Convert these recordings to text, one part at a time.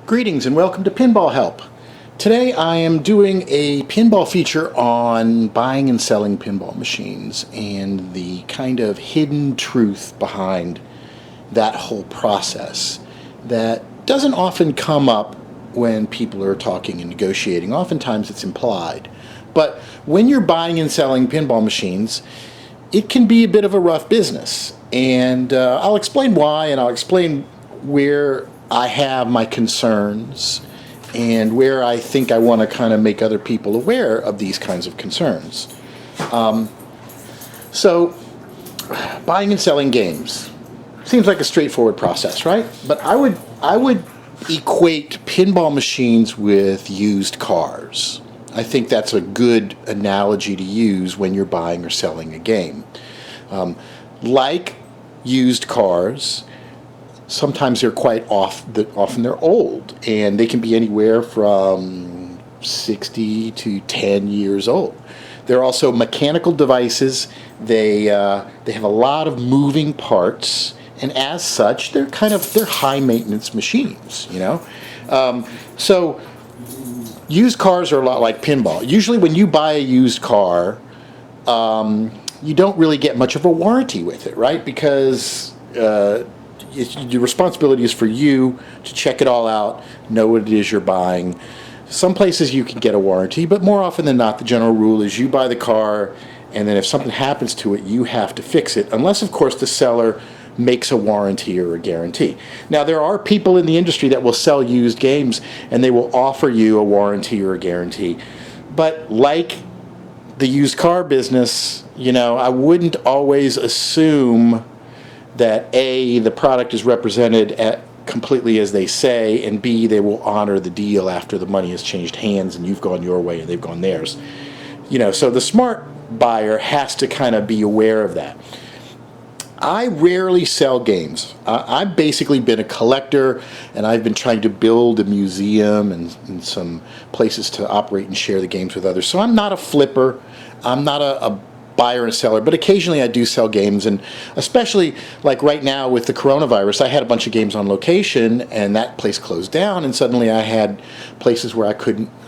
Greetings and welcome to PinballHelp. Today I am doing a pinball feature on buying and selling pinball machines and the kind of hidden truth behind that whole process that doesn't often come up when people are talking and negotiating. Oftentimes it's implied. But when you're buying and selling pinball machines, it can be a bit of a rough business. And I'll explain why, and I'll explain where I have my concerns and where I think I want to kind of make other people aware of these kinds of concerns. So, buying and selling games seems like a straightforward process, right? But I would equate pinball machines with used cars. I think that's a good analogy to use when you're buying or selling a game. Like used cars, sometimes they're quite often they're old, and they can be anywhere from 60 to 10 years old. They're also mechanical devices. They have a lot of moving parts, and as such, they're high maintenance machines. So used cars are a lot like pinball. Usually, when you buy a used car, you don't really get much of a warranty with it, right? Because your responsibility is for you to check it all out, know what it is you're buying. Some places you can get a warranty, but more often than not, the general rule is you buy the car, and then if something happens to it, you have to fix it, unless, of course, the seller makes a warranty or a guarantee. Now, there are people in the industry that will sell used games, and they will offer you a warranty or a guarantee. But like the used car business, I wouldn't always assume that A, the product is represented completely as they say, and B, they will honor the deal after the money has changed hands and you've gone your way and they've gone theirs. So the smart buyer has to kind of be aware of that. I rarely sell games. I've basically been a collector, and I've been trying to build a museum and some places to operate and share the games with others. So I'm not a flipper. I'm not a buyer and a seller, but occasionally I do sell games, and especially like right now with the coronavirus, I had a bunch of games on location, and that place closed down, and suddenly I had places where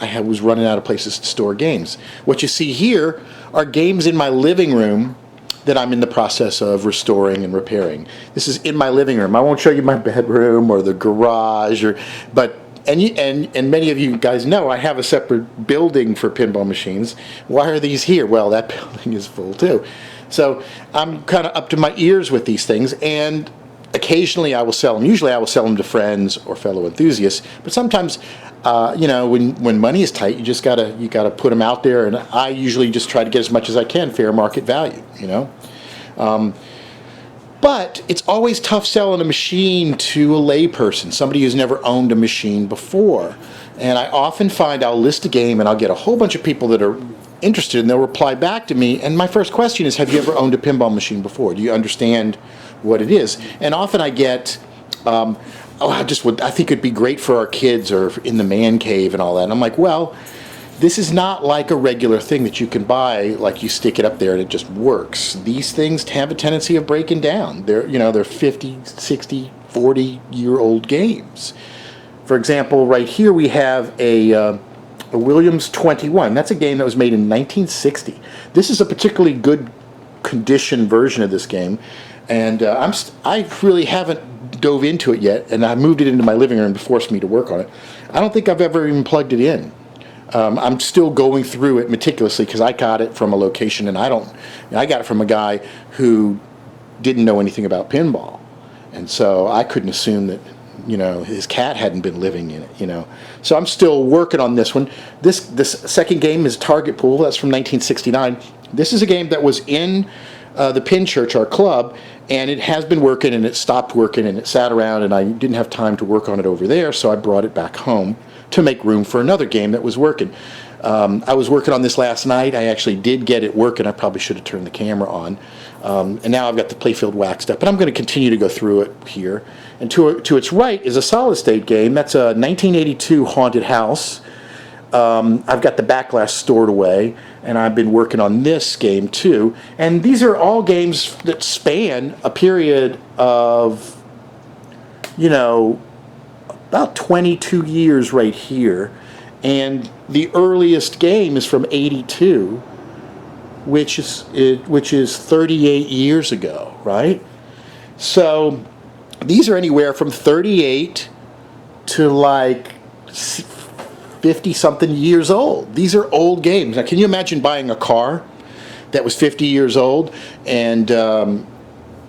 I was running out of places to store games. What you see here are games in my living room that I'm in the process of restoring and repairing. This is in my living room. I won't show you my bedroom or the garage, and many of you guys know I have a separate building for pinball machines. Why are these here? Well, that building is full too. So I'm kind of up to my ears with these things, and occasionally I will sell them. Usually I will sell them to friends or fellow enthusiasts, but sometimes when money is tight, you gotta put them out there, and I usually just try to get as much as I can, fair market value, But it's always tough selling a machine to a layperson, somebody who's never owned a machine before. And I often find I'll list a game and I'll get a whole bunch of people that are interested, and they'll reply back to me, and my first question is, have you ever owned a pinball machine before? Do you understand what it is? And often I get, I think it'd be great for our kids or in the man cave and all that. And I'm like, well, this is not like a regular thing that you can buy, like you stick it up there and it just works. These things have a tendency of breaking down. They're 50, 60, 40-year-old games. For example, right here we have a Williams 21. That's a game that was made in 1960. This is a particularly good condition version of this game, and I really haven't dove into it yet, and I moved it into my living room to force me to work on it. I don't think I've ever even plugged it in. I'm still going through it meticulously because I got it from a location, and I got it from a guy who didn't know anything about pinball, and so I couldn't assume that his cat hadn't been living in it. So I'm still working on this one. This second game is Target Pool. That's from 1969. This is a game that was in the Pin Church, our club, and it has been working, and it stopped working, and it sat around, and I didn't have time to work on it over there, so I brought it back home to make room for another game that was working. I was working on this last night. I actually did get it working. I probably should have turned the camera on. And now I've got the playfield waxed up, but I'm going to continue to go through it here. And to its right is a solid state game. That's a 1982 haunted house. I've got the backlash stored away, and I've been working on this game too. And these are all games that span a period of, about 22 years right here, and the earliest game is from '82, which is 38 years ago, right? So these are anywhere from 38 to like 50 something years old. These are old games. Now, can you imagine buying a car that was 50 years old, and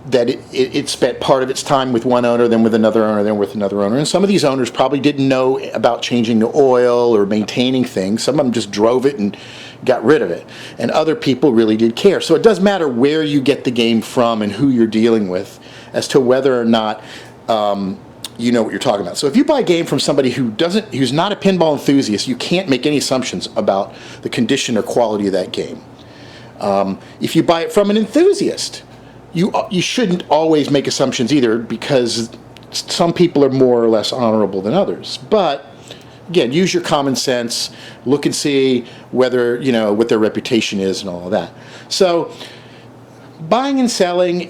that it spent part of its time with one owner, then with another owner, then with another owner? And some of these owners probably didn't know about changing the oil or maintaining things. Some of them just drove it and got rid of it. And other people really did care. So it does matter where you get the game from and who you're dealing with as to whether or not you know what you're talking about. So if you buy a game from somebody who's not a pinball enthusiast, you can't make any assumptions about the condition or quality of that game. If you buy it from an enthusiast, you shouldn't always make assumptions either, because some people are more or less honorable than others. But again, use your common sense, look and see whether, you know, what their reputation is and all of that. So buying and selling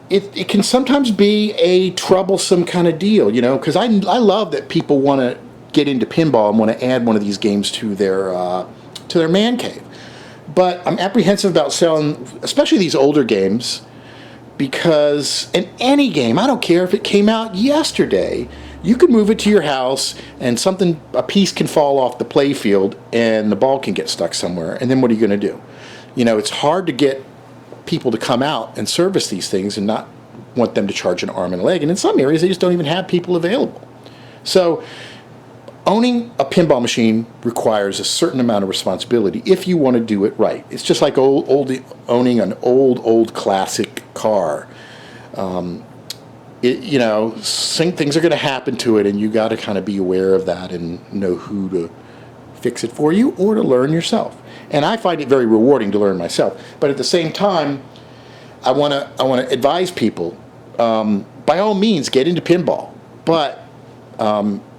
it can sometimes be a troublesome kind of deal, you know, because I love that people want to get into pinball and want to add one of these games to their man cave. But I'm apprehensive about selling, especially these older games, because in any game, I don't care if it came out yesterday, you could move it to your house and a piece can fall off the play field and the ball can get stuck somewhere. And then what are you going to do? You know, it's hard to get people to come out and service these things and not want them to charge an arm and a leg. And in some areas, they just don't even have people available. So owning a pinball machine requires a certain amount of responsibility if you want to do it right. It's just like owning an old classic car. You know, things are going to happen to it, and you got to kind of be aware of that and know who to fix it for you or to learn yourself. And I find it very rewarding to learn myself. But at the same time, I want to advise people, by all means, get into pinball. But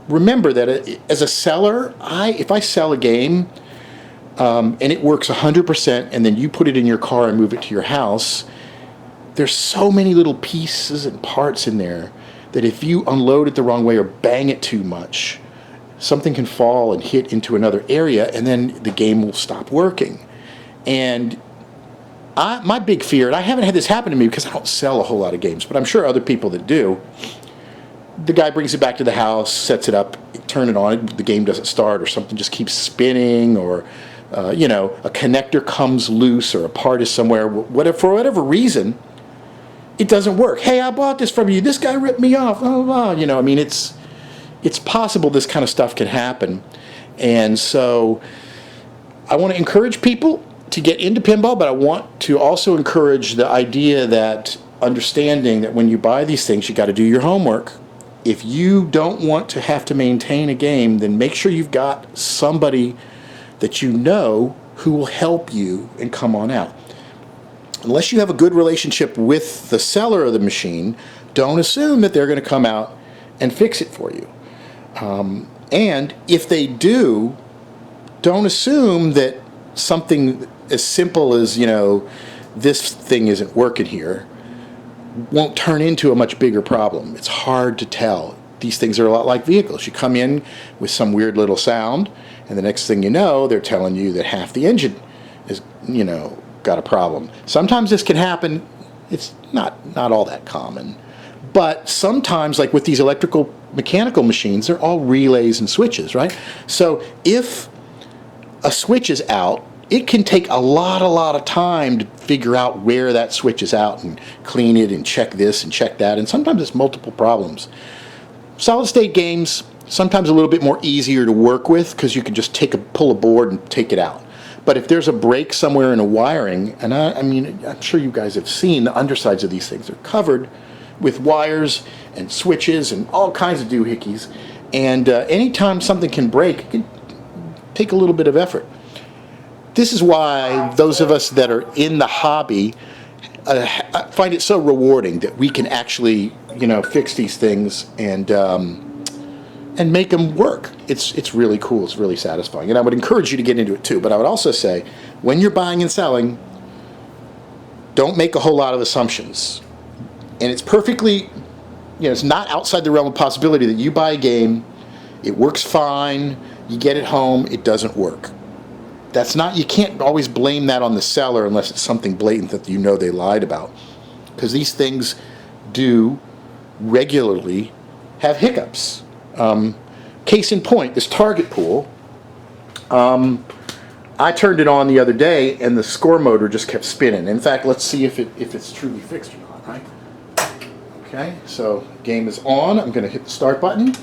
remember that as a seller, if I sell a game and it works 100%, and then you put it in your car and move it to your house, there's so many little pieces and parts in there that if you unload it the wrong way or bang it too much, something can fall and hit into another area, and then the game will stop working. And my big fear, and I haven't had this happen to me because I don't sell a whole lot of games, but I'm sure other people that do, the guy brings it back to the house, sets it up, turn it on, the game doesn't start, or something just keeps spinning, or you know, a connector comes loose, or a part is somewhere, for whatever reason, it doesn't work. Hey, I bought this from you. This guy ripped me off. Oh, you know, I mean, it's possible this kind of stuff can happen. And so I want to encourage people to get into pinball, but I want to also encourage the idea that understanding that when you buy these things, you got to do your homework. If you don't want to have to maintain a game, then make sure you've got somebody that you know who will help you and come on out. Unless you have a good relationship with the seller of the machine, don't assume that they're going to come out and fix it for you. And if they do, don't assume that something as simple as, you know, this thing isn't working here, won't turn into a much bigger problem. It's hard to tell. These things are a lot like vehicles. You come in with some weird little sound, and the next thing you know, they're telling you that half the engine is, you know, got a problem. Sometimes this can happen. It's not all that common. But sometimes, like with these mechanical machines, they're all relays and switches, right? So if a switch is out, it can take a lot of time to figure out where that switch is out and clean it and check this and check that. And sometimes it's multiple problems. Solid state games, sometimes a little bit more easier to work with because you can just pull a board and take it out. But if there's a break somewhere in a wiring, and I mean, I'm sure you guys have seen the undersides of these things. They're covered with wires and switches and all kinds of doohickeys. And anytime something can break, it can take a little bit of effort. This is why those of us that are in the hobby find it so rewarding that we can actually, you know, fix these things and make them work. It's really cool. It's really satisfying. And I would encourage you to get into it too. But I would also say, when you're buying and selling, don't make a whole lot of assumptions. And it's perfectly it's not outside the realm of possibility that you buy a game, it works fine, you get it home, it doesn't work. That's not, you can't always blame that on the seller unless it's something blatant that you know they lied about. Because these things do regularly have hiccups. Case in point, this target pool, I turned it on the other day and the score motor just kept spinning. In fact, let's see if it's truly fixed or not, right? Okay, so game is on. I'm going to hit the start button.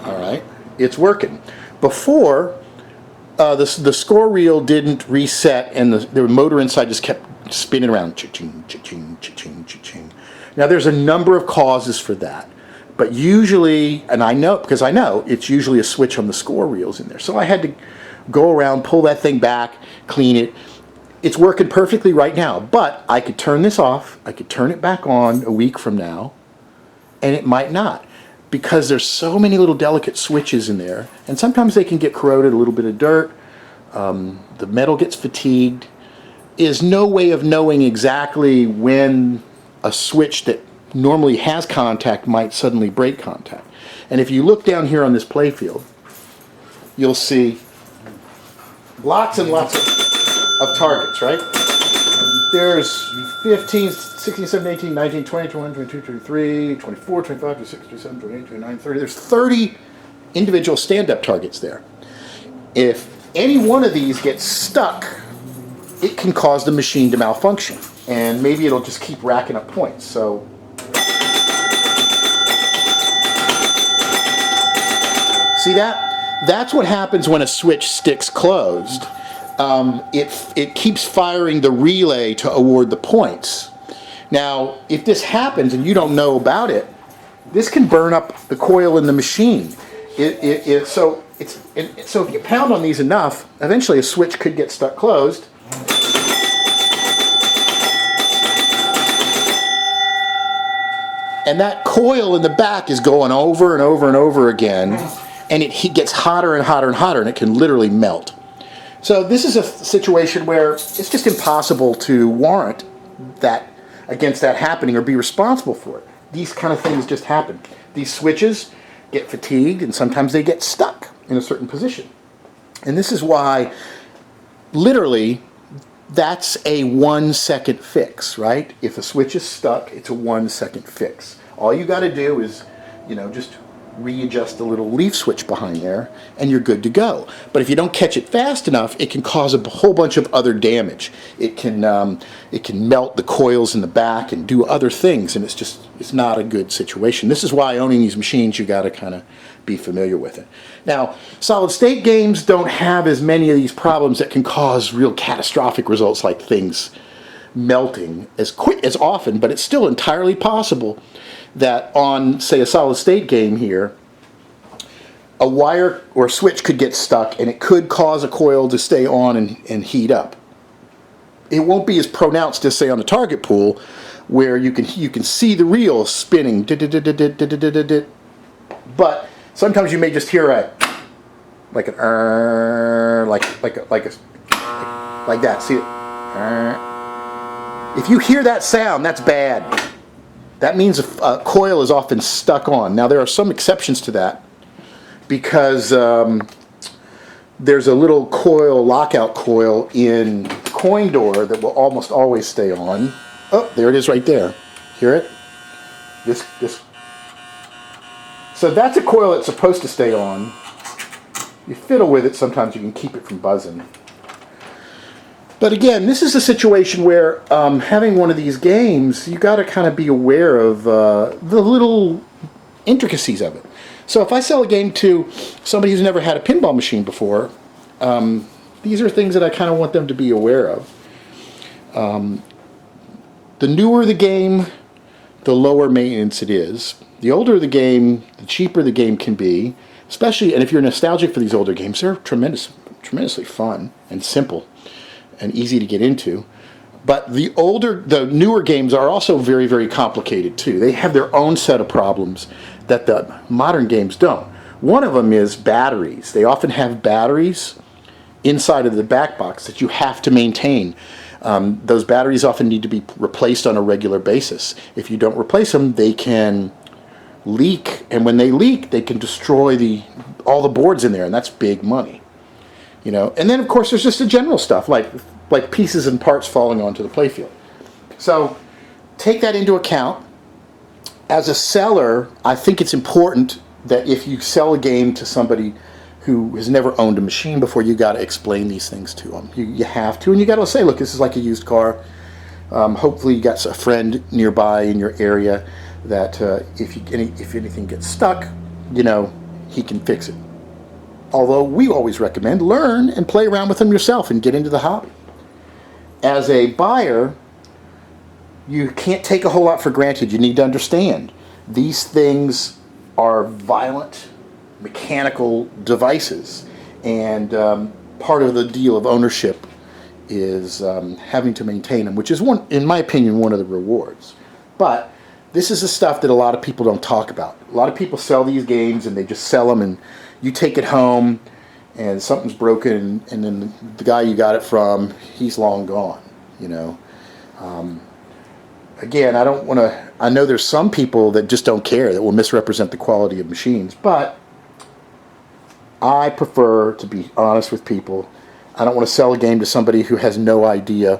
All right, it's working. Before, the score reel didn't reset and the motor inside just kept spinning around. Cha-ching, cha-ching, cha-ching, cha-ching. Now, there's a number of causes for that. But usually, and I know, because I know, it's usually a switch on the score reels in there. So I had to go around, pull that thing back, clean it. It's working perfectly right now, but I could turn this off, I could turn it back on a week from now, and it might not. Because there's so many little delicate switches in there, and sometimes they can get corroded, a little bit of dirt, the metal gets fatigued. Is no way of knowing exactly when a switch that normally has contact might suddenly break contact. And if you look down here on this playfield, you'll see lots and lots of targets, right? There's 15, 16, 17, 18, 19, 20, 21, 22, 23, 24, 25, 26, 27, 28, 29, 30. There's 30 individual stand-up targets there. If any one of these gets stuck, it can cause the machine to malfunction. And maybe it'll just keep racking up points. So see that? That's what happens when a switch sticks closed. It keeps firing the relay to award the points. Now, if this happens and you don't know about it, this can burn up the coil in the machine. So if you pound on these enough, eventually a switch could get stuck closed. And that coil in the back is going over and over and over again, and it gets hotter and hotter and hotter, and it can literally melt. So this is a situation where it's just impossible to warrant that against that happening or be responsible for it. These kind of things just happen. These switches get fatigued, and sometimes they get stuck in a certain position. And this is why, literally, that's a 1 second fix, right? If a switch is stuck, it's a 1 second fix. All you got to do is, just readjust the little leaf switch behind there, and you're good to go. But if you don't catch it fast enough, it can cause a whole bunch of other damage. It can melt the coils in the back and do other things, and it's not a good situation. This is why owning these machines, you got to kind of be familiar with it. Now, solid state games don't have as many of these problems that can cause real catastrophic results like things melting as often, but it's still entirely possible that on, say, a solid state game here, a wire or switch could get stuck and it could cause a coil to stay on and heat up. It won't be as pronounced as, say, on the target pool, where you can see the reel spinning, but sometimes you may just hear like that. See it? If you hear that sound, that's bad. That means a coil is often stuck on. Now, there are some exceptions to that, because there's a little coil, lockout coil in the coin door that will almost always stay on. Oh, there it is right there. Hear it? This. So that's a coil that's supposed to stay on. You fiddle with it, sometimes you can keep it from buzzing. But again, this is a situation where having one of these games, you got to kind of be aware of the little intricacies of it. So if I sell a game to somebody who's never had a pinball machine before, these are things that I kind of want them to be aware of. The newer the game, the lower maintenance it is. The older the game, the cheaper the game can be. Especially, and if you're nostalgic for these older games, they're tremendously fun and simple and easy to get into. But the newer games are also very, very complicated too. They have their own set of problems that the modern games don't. One of them is batteries. They often have batteries inside of the back box that you have to maintain. Those batteries often need to be replaced on a regular basis. If you don't replace them, they can leak, and when they leak, they can destroy all the boards in there, and that's big money. You know, and then of course there's just the general stuff like pieces and parts falling onto the playfield. So take that into account. As a seller, I think it's important that if you sell a game to somebody who has never owned a machine before, you got to explain these things to them. You have to, and you got to say, look, this is like a used car. Hopefully you got a friend nearby in your area that if anything gets stuck, you know, he can fix it. Although we always recommend learn and play around with them yourself and get into the hobby. As a buyer, you can't take a whole lot for granted. You need to understand these things are violent mechanical devices, and part of the deal of ownership is having to maintain them, which is, in my opinion, one of the rewards. But this is the stuff that a lot of people don't talk about. A lot of people sell these games and they just sell them, and you take it home and something's broken, and then the guy you got it from, he's long gone, you know. Again, I know there's some people that just don't care, that will misrepresent the quality of machines, but I prefer to be honest with people. I don't want to sell a game to somebody who has no idea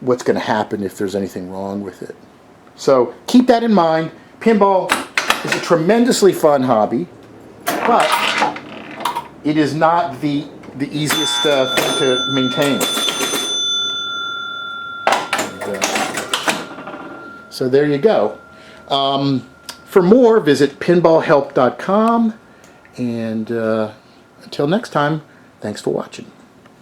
what's going to happen if there's anything wrong with it. So keep that in mind. Pinball is a tremendously fun hobby, but it is not the easiest thing to maintain. So there you go. For more, visit PinballHelp.com. And until next time, thanks for watching.